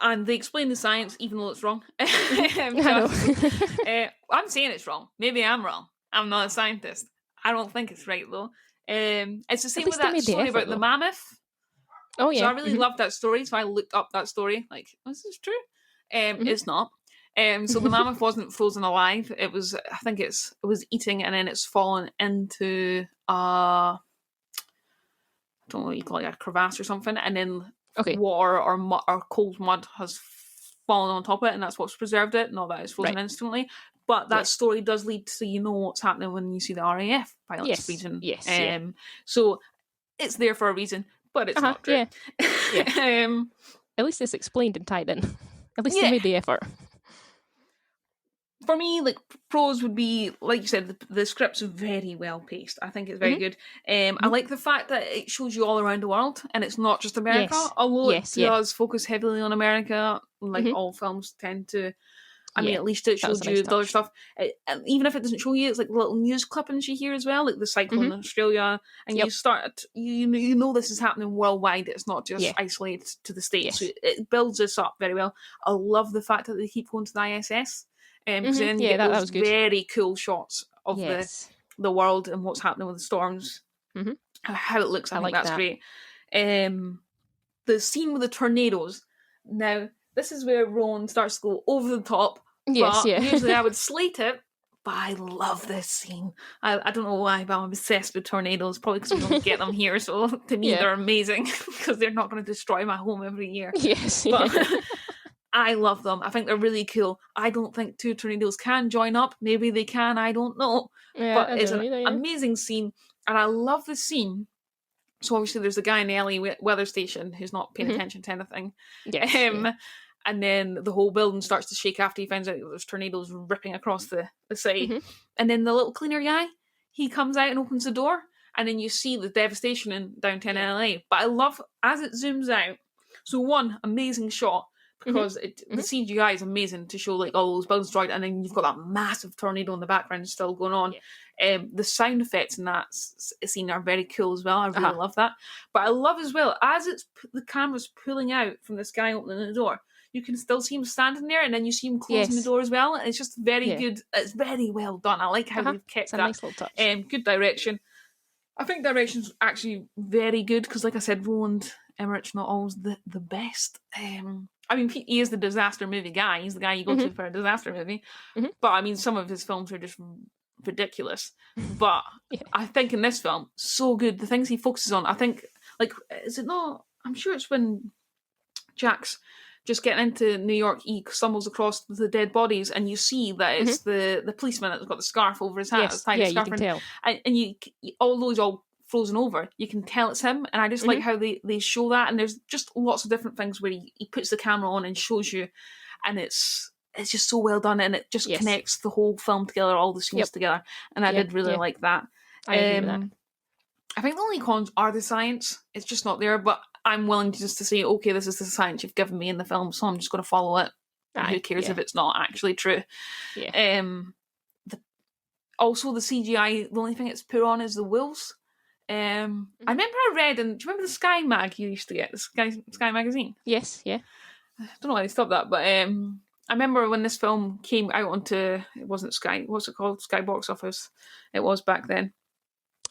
and they explain the science even though it's wrong. I'm saying it's wrong. Maybe I'm wrong. I'm not a scientist. I don't think it's right though. It's the same with that story about the mammoth. Oh yeah. So I really loved that story, so I looked up that story. Like, is this true? It's not. So the mammoth wasn't frozen alive. It was, I think it was eating, and then it's fallen into I don't know what you call it, a crevasse or something, and then water or cold mud has fallen on top of it, and that's what's preserved it. Not that it's frozen instantly, but that story does lead to what's happening when you see the RAF pilots freezing. Yes. So it's there for a reason, but it's not true. Yeah. At least it's explained and tied in. At least they made the effort. For me, like, pros would be, like you said, the script's very well paced. I think it's very good. I like the fact that it shows you all around the world, and it's not just America. Although it does focus heavily on America, like all films tend to. I mean, at least it shows you the other stuff. And even if it doesn't show you, it's like little news clippings you hear as well, like the cyclone in Australia, and you start, you know this is happening worldwide. It's not just isolated to the States. So it builds this up very well. I love the fact that they keep going to the ISS. Because then you get those very cool shots of the world and what's happening with the storms, how it looks. I think that's great. The scene with the tornadoes. Now, this is where Rowan starts to go over the top. Usually I would slate it, but I love this scene. I don't know why, but I'm obsessed with tornadoes, probably because we don't get them here, so to me they're amazing, because they're not going to destroy my home every year. Yes. But I love them. I think they're really cool. I don't think two tornadoes can join up. Maybe they can, I don't know. Yeah, but it's an amazing scene, and I love the scene. So obviously there's a guy in the LA weather station who's not paying attention to anything. Yes, and then the whole building starts to shake after he finds out there's tornadoes ripping across the site. And then the little cleaner guy, he comes out and opens the door, and then you see the devastation in downtown LA. But I love, as it zooms out, so one, amazing shot, because the CGI is amazing to show like all those buildings destroyed, and then you've got that massive tornado in the background still going on. The sound effects in that scene are very cool as well. I really love that. But I love as well, as the camera's pulling out from this guy opening the door, you can still see him standing there, and then you see him closing the door as well. And it's just very good. It's very well done. I like how they've kept that. Nice little touch. Good direction. I think direction's actually very good, because like I said, Roland Emmerich's not always the best. I mean, he is the disaster movie guy. He's the guy you go to for a disaster movie. But I mean, some of his films are just ridiculous. But I think in this film, so good. The things he focuses on, I think, like, is it not? I'm sure it's when Jack's just getting into New York, he stumbles across the dead bodies, and you see that it's the policeman that's got the scarf over his hat. Yes, you can tell. And you, although he's all frozen over, you can tell it's him. And I just like how they show that. And there's just lots of different things where he puts the camera on and shows you, and it's just so well done, and it just connects the whole film together, all the scenes together. And I did really like that. I agree with that. I think the only cons are the science. It's just not there, but I'm willing to say, okay, this is the science you've given me in the film, so I'm just going to follow it. And who cares if it's not actually true? Yeah. Also, the CGI, the only thing it's put on is the wolves. I remember I read, and do you remember the Sky Mag you used to get, the Sky magazine? Yes, yeah. I don't know why they stopped that, but I remember when this film came out onto, it wasn't Sky, what's it called? Sky Box Office. It was back then.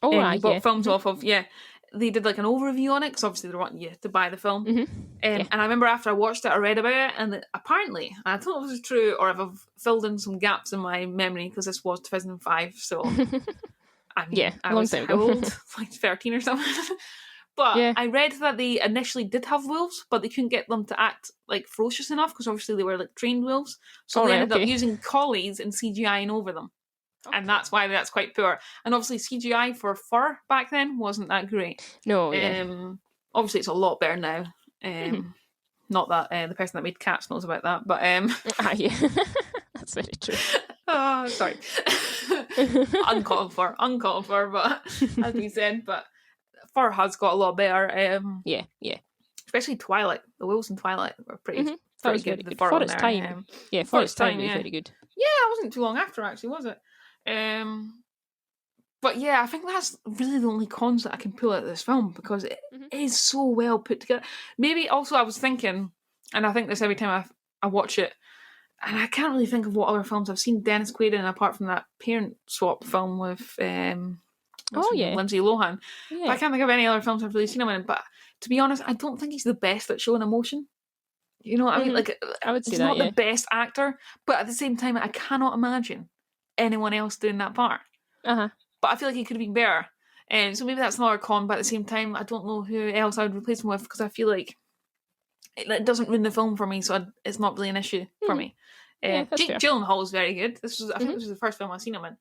Oh, you bought films off of, they did like an overview on it, because obviously they wanting you to buy the film. And I remember after I watched it, I read about it, and apparently, I don't know if this is true or if I've filled in some gaps in my memory, because this was 2005, so I mean, I was how old? Like 13 or something. But I read that they initially did have wolves, but they couldn't get them to act like ferocious enough, because obviously they were like trained wolves. So they ended up using collies and CGIing over them. And that's why that's quite poor. And obviously CGI for fur back then wasn't that great. No, obviously it's a lot better now. Not that the person that made Cats knows about that, but that's very true. Oh, sorry. uncalled for, but as we said, but fur has got a lot better. Especially Twilight. The wolves in Twilight were pretty good. For its time. For its time, it was very good. Yeah, it wasn't too long after, actually, was it? But yeah, I think that's really the only cons that I can pull out of this film, because it is so well put together. Maybe also I was thinking, and I think this every time I watch it, and I can't really think of what other films I've seen Dennis Quaid in, apart from that Parent Swap film with Lindsay Lohan. But I can't think of any other films I've really seen him in. But to be honest, I don't think he's the best at showing emotion. You know what I mean? Like, I would say he's not the best actor, but at the same time, I cannot imagine anyone else doing that part. But I feel like he could have been better. So maybe that's another con, but at the same time, I don't know who else I would replace him with, because I feel like it doesn't ruin the film for me, so it's not really an issue for me. Jake Gyllenhaal is very good. I think this was the first film I've seen him in.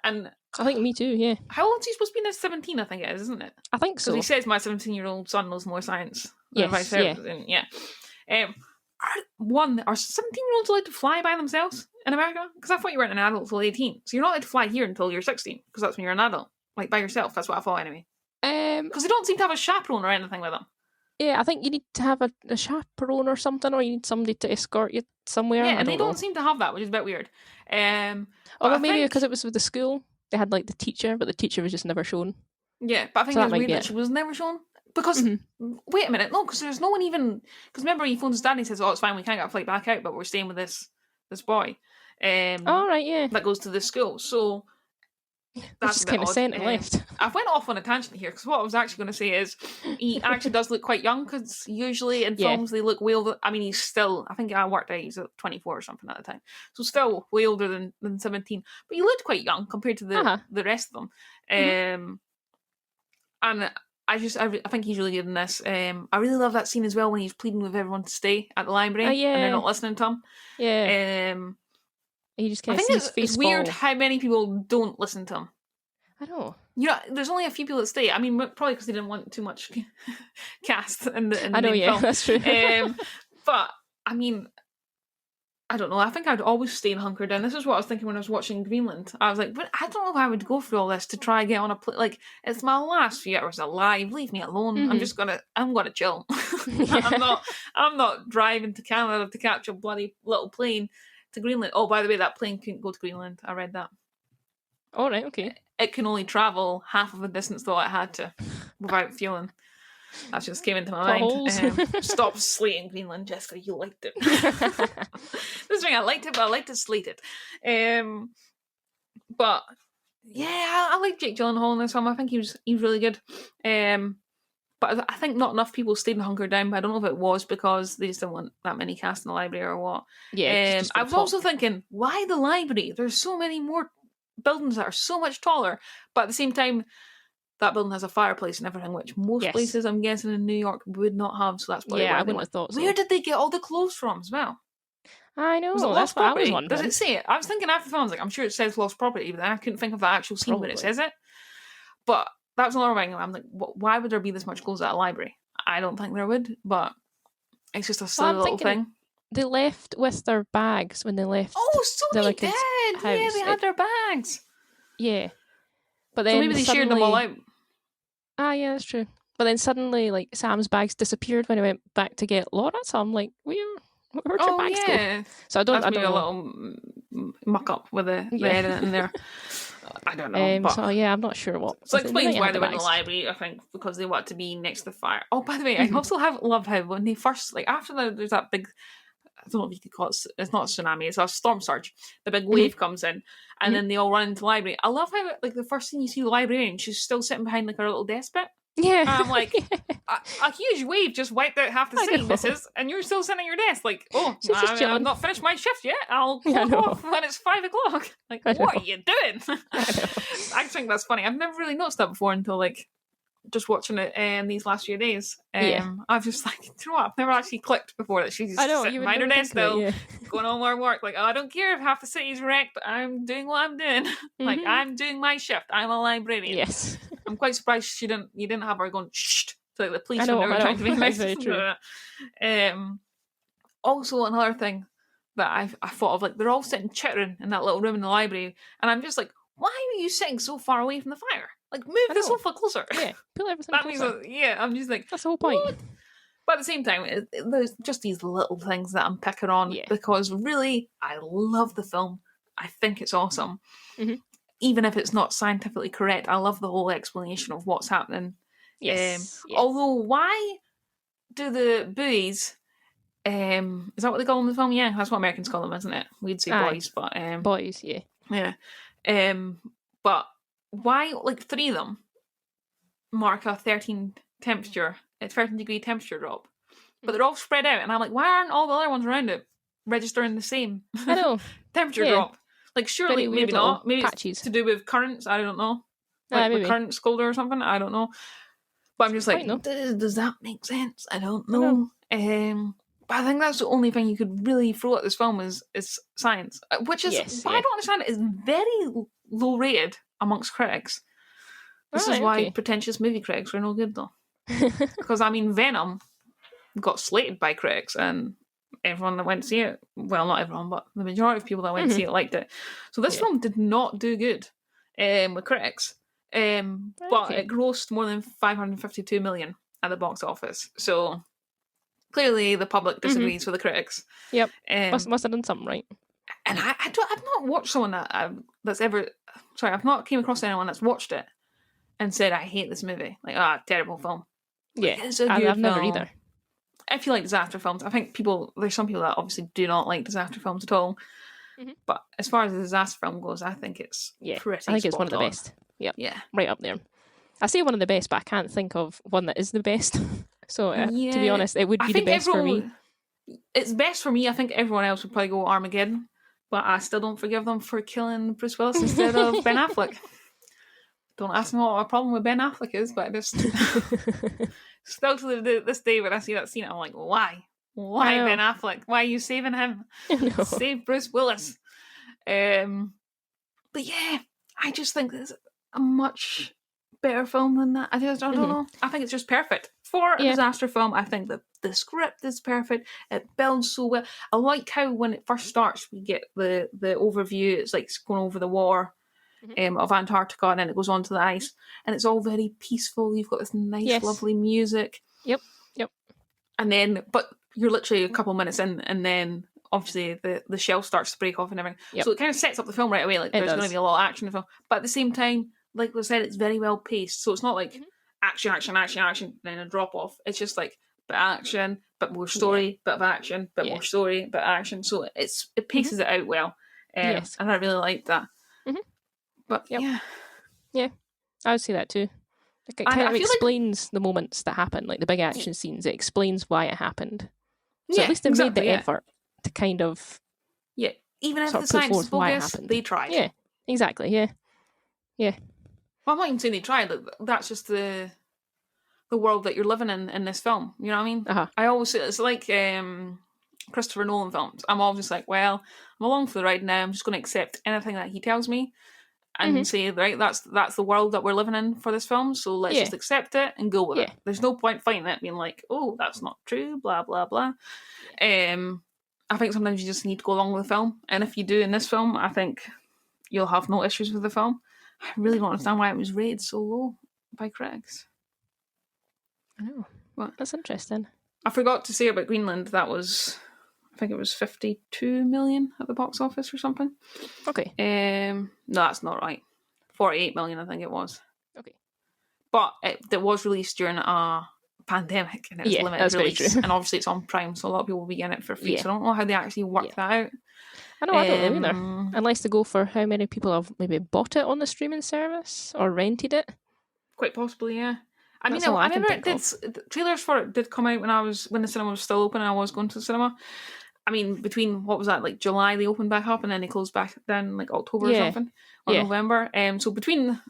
And I think me too, yeah. How old is he supposed to be now? 17, I think it is, isn't it? I think so. Because he says my 17-year-old son knows more science than Yes, are 17-year-olds allowed to fly by themselves in America? Because I thought you weren't an adult until 18. So you're not allowed to fly here until you're 16, because that's when you're an adult. Like, by yourself. That's what I thought, anyway. Because they don't seem to have a chaperone or anything with them. Yeah, I think you need to have a chaperone or something, or you need somebody to escort you somewhere. Yeah, and they don't seem to have that, which is a bit weird. Although maybe because it was with the school, they had like the teacher, but the teacher was just never shown. Yeah, but I think it was weird that she was never shown. Because, wait a minute, no, because there's no one even... Because remember, he phones his dad and he says, oh, it's fine, we can't get a flight back out, but we're staying with this boy. Right, yeah. That goes to the school. So, that's just a bit kind of odd. sent and left. I went off on a tangent here because what I was actually going to say is he actually does look quite young because usually in films they look way older. I mean, he's still, I think I worked out he's 24 or something at the time. So still way older than 17. But he looked quite young compared to the rest of them. And I think he's really good in this. I really love that scene as well when he's pleading with everyone to stay at the library and they're not listening to him. Yeah. He just I think it's weird how many people don't listen to him. I know. You know, there's only a few people that stay. I mean, probably because they didn't want too much cast in the I know, main film. That's true. But I mean, I don't know. I think I'd always stay and hunker down. This is what I was thinking when I was watching Greenland. I was like, but I don't know if I would go through all this to try and get on a plane. Like, it's my last few hours alive. Leave me alone. I'm gonna chill. I'm not driving to Canada to catch a bloody little plane to Greenland. Oh, by the way, that plane couldn't go to Greenland. I read that. All right, okay. It can only travel half of the distance that it had to without fueling. That just came into my mind. Stop slating Greenland, Jessica. You liked it. This thing, I liked it, but I like to slate it. But yeah, I like Jake Gyllenhaal in this film. I think he was really good. But I think not enough people stayed in Hunger Down. But I don't know if it was because they just didn't want that many cast in the library or what. Yeah. I was also thinking, why the library? There's so many more buildings that are so much taller, but at the same time that building has a fireplace and everything, which most places I'm guessing in New York would not have, so that's probably why I wouldn't have thought so. Where did they get all the clothes from as well? I know, that's what I was wondering. Does it say it? I was thinking after the film, I was like, I'm sure it says lost property, but then I couldn't think of the actual scene where it says it. But that was another thing. I'm like, why would there be this much clothes at a library? I don't think there would, but it's just a silly little thing. They left with their bags when they left. Oh, so they did! House. Yeah, they had their bags. Yeah. But then so maybe they shared them all out. Yeah, that's true. But then suddenly, like, Sam's bags disappeared when he went back to get Laura, so I'm like, where'd your bags go? So I don't know. A little muck up with the editing in there. I don't know. So yeah, I'm not sure what. So it explains why they went to the library, I think, because they want to be next to the fire. Oh, by the way, I also love how when they first, like, after there's that big, I don't know if you could call it, it's not a tsunami, it's a storm surge. The big wave comes in, and then they all run into the library. I love how, like, the first thing you see the librarian, she's still sitting behind, like, her little desk bit. Yeah. And I'm like, a huge wave just wiped out half the city, missus, and you're still sitting at your desk, like, I've not finished my shift yet. I'll clock off when it's 5 o'clock. Like, what are you doing? I think that's funny. I've never really noticed that before until, like, just watching it these last few days. I've just like, you know what? I've never actually clicked before that she's sitting behind her desk still, going on more work. Like, I don't care if half the city's wrecked, but I'm doing what I'm doing. Like, I'm doing my shift. I'm a librarian. Yes. I'm quite surprised you didn't have her going shh to, like, the police when they were trying to be nice. Very true. Also, another thing that I thought of, like, they're all sitting chittering in that little room in the library, and I'm just like, why are you sitting so far away from the fire? Like, move the sofa closer. Yeah, pull everything that closer. Means, I'm just like, that's the whole point. What? But at the same time, there's just these little things that I'm picking on because really, I love the film. I think it's awesome. Even if it's not scientifically correct, I love the whole explanation of what's happening. Yes. Although, why do the buoys... is that what they call them in the film? Yeah, that's what Americans call them, isn't it? We'd say boys, but... boys, yeah. Yeah. But why, like, 3 of them mark a 13 degree temperature drop, but they're all spread out, and I'm like, why aren't all the other ones around it registering the same temperature drop? Like, surely, maybe not. Maybe it's to do with currents. I don't know. Like the currents colder or something. I don't know. But I'm just like, does that make sense? I don't know. But I think that's the only thing you could really throw at this film is science, which is I don't understand. Is very low rated amongst critics. This is why pretentious movie critics are no good, though. Because I mean, Venom got slated by critics, and everyone that went to see it, well, not everyone, but the majority of people that went to see it liked it. So this film did not do good with critics, but it grossed more than 552 million at the box office. So clearly, the public disagrees with the critics. Yep, must have done something right. And I've not watched someone that's ever. Sorry, I've not came across anyone that's watched it and said, I hate this movie. Like, terrible film. Yeah, it's a good film. I've never either. If you like disaster films, I think there's some people that obviously do not like disaster films at all. But as far as the disaster film goes, I think it's pretty I think it's one of the on. best. Yep. Yeah. Right up there. I say one of the best, but I can't think of one that is the best. So, to be honest, it would be the best for me. It's best for me. I think everyone else would probably go Armageddon, but I still don't forgive them for killing Bruce Willis instead of Ben Affleck. Don't ask me what my problem with Ben Affleck is, but I just still to this day when I see that scene, I'm like, why? Why Ben Affleck? Why are you saving him? Save Bruce Willis. But yeah, I just think there's a much better film than that. I don't know. I think it's just perfect. For a disaster film, I think that the script is perfect. It builds so well. I like how when it first starts, we get the overview. It's like going over the war of Antarctica, and then it goes on to the ice, and it's all very peaceful. You've got this nice, lovely music. Yep. And then, but you're literally a couple minutes in, and then obviously the shell starts to break off and everything. So it kind of sets up the film right away. Like there's going to be a lot of action in the film, but at the same time, like we said, it's very well paced. So it's not like action, then a drop off. It's just like bit action, bit more story, bit of action, bit more story, bit of action. So it paces it out well, and I really like that. But yeah, I would say that too. Like it kind of explains the moments that happen, like the big action scenes. It explains why it happened. So at least they made the effort to kind of even if the science is bogus, they tried. Yeah, exactly. Yeah. Well, I'm not even saying they tried. That's just the world that you're living in this film. You know what I mean? I always say it's like Christopher Nolan films. I'm always just like, well, I'm along for the ride now. I'm just going to accept anything that he tells me and say, right, that's the world that we're living in for this film. So let's just accept it and go with it. There's no point fighting it, being like, oh, that's not true, blah blah blah. I think sometimes you just need to go along with the film, and if you do in this film, I think you'll have no issues with the film. I really don't understand why it was rated so low by critics. I know. That's interesting. I forgot to say about Greenland, that was, I think it was 52 million at the box office or something. Okay. No, that's not right. 48 million, I think it was. Okay. But it was released during a pandemic, and it was limited release. And obviously it's on Prime, so a lot of people will be getting it for free. So I don't know how they actually work that out. I know, I don't know either. Unless they go for how many people have maybe bought it on the streaming service or rented it. Quite possibly, yeah. I mean, I remember trailers for it did come out when the cinema was still open and I was going to the cinema. I mean, between, what was that, like July they opened back up and then they closed back down like October or something, or November. So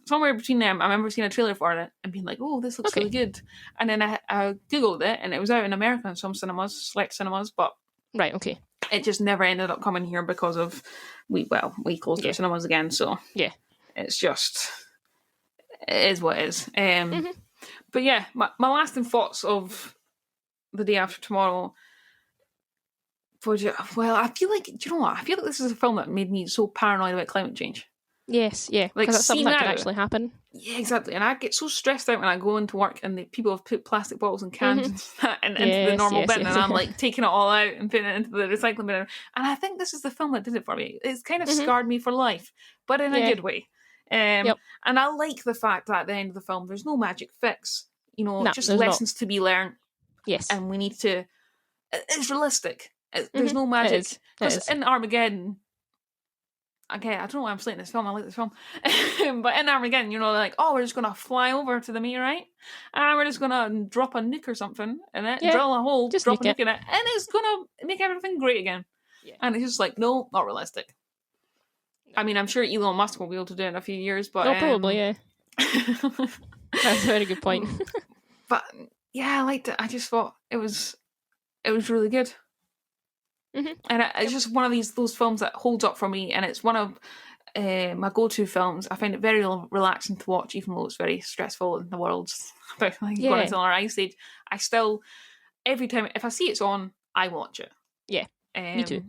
somewhere between them, I remember seeing a trailer for it and being like, oh, this looks really good. And then I Googled it and it was out in America in some cinemas, select cinemas, but it just never ended up coming here because of, we closed our cinemas again. So it's just, it is what it is. But yeah, my lasting thoughts of The Day After Tomorrow. Well, I feel like, do you know what? I feel like this is a film that made me so paranoid about climate change. Yes, yeah. Like, that's something that could actually happen. Yeah, exactly. And I get so stressed out when I go into work and the people have put plastic bottles and cans into the normal bin, and I'm like taking it all out and putting it into the recycling bin. And I think this is the film that did it for me. It's kind of scarred me for life, but in a good way. And I like the fact that at the end of the film, there's no magic fix. You know, just lessons to be learned. Yes. And we need to... It's realistic. There's no magic. Because in Armageddon... Okay, I don't know why I'm slating this film. I like this film. But in Armageddon, you know, like, oh, we're just going to fly over to the meteorite and we're just going to drop a nuke or something in it, drill a hole, drop a nuke in it, and it's going to make everything great again. Yeah. And it's just like, no, not realistic. I mean, I'm sure Elon Musk will be able to do it in a few years, but... Oh, probably, yeah. That's a very good point. But, yeah, I liked it. I just thought it was really good. And it's just one of those films that holds up for me, and it's one of my go-to films. I find it very relaxing to watch, even though it's very stressful in the world about going into our ice age. I still, every time, if I see it's on, I watch it. Yeah, me too.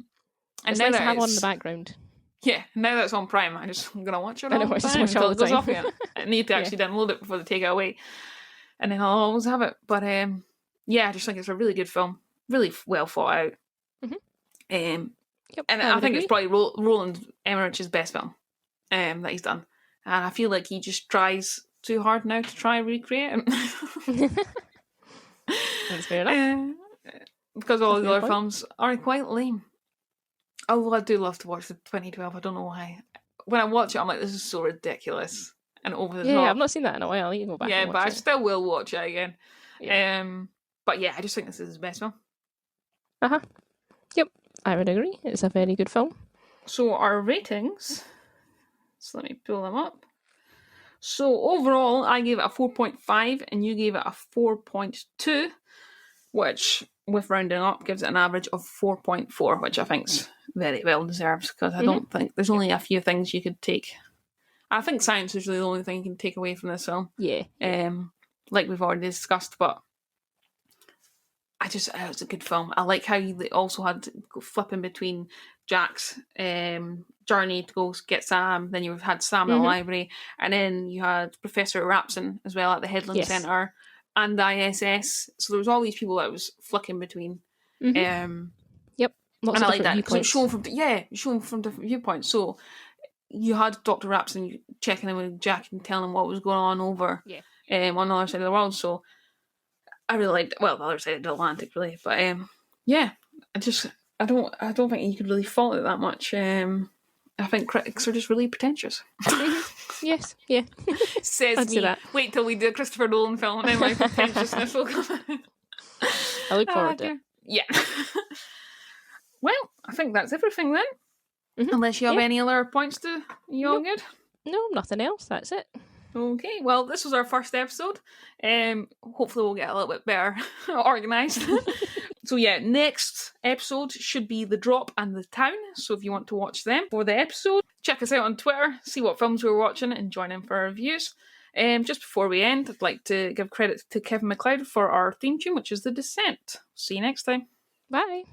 And it's now nice to have on in the background. Yeah, now that it's on Prime, I'm going to watch it all the time until it goes off again. I need to actually download it before they take it away, and then I'll always have it. But yeah, I just think it's a really good film, really well thought out. And I think it's probably Roland Emmerich's best film that he's done, and I feel like he just tries too hard now to try and recreate it. That's fair enough. Because all the other films are quite lame. Oh, I do love to watch the 2012. I don't know why. When I watch it, I'm like, this is so ridiculous and over the top. Yeah, I've not seen that in a while. You go back and watch but it. I still will watch it again. Yeah. But yeah, I just think this is the best film. Yep, I would agree. It's a very good film. So our ratings. So let me pull them up. So overall, I gave it a 4.5 and you gave it a 4.2, which, with rounding up, gives it an average of 4.4, which I think's very well deserved, because I don't think there's only a few things you could take. I think science is really the only thing you can take away from this film. Yeah. Like we've already discussed, but it was a good film. I like how they also had flipping between Jack's journey to go get Sam, then you had Sam in the library, and then you had Professor Rapson as well at the Headland Centre and the ISS. So there was all these people that was flicking between. Yep, lots of different viewpoints. So it's shown from different viewpoints. So you had Dr. Rapson checking in with Jack and telling him what was going on over on the other side of the world. So I really liked, the other side of the Atlantic, really. But I don't think you could really fault it that much. I think critics are just really pretentious. Yes, yeah. Says I'd me. say that. Wait till we do a Christopher Nolan film and then my pretentiousness will come out. I look forward to it. Yeah. Well, I think that's everything then. Unless you have any other points you all good? No, nothing else. That's it. Okay, well, this was our first episode. Hopefully we'll get a little bit better organised. So yeah, next episode should be The Drop and The Town. So if you want to watch them for the episode, check us out on Twitter, see what films we're watching and join in for our reviews. Just before we end, I'd like to give credit to Kevin MacLeod for our theme tune, which is The Descent. See you next time. Bye.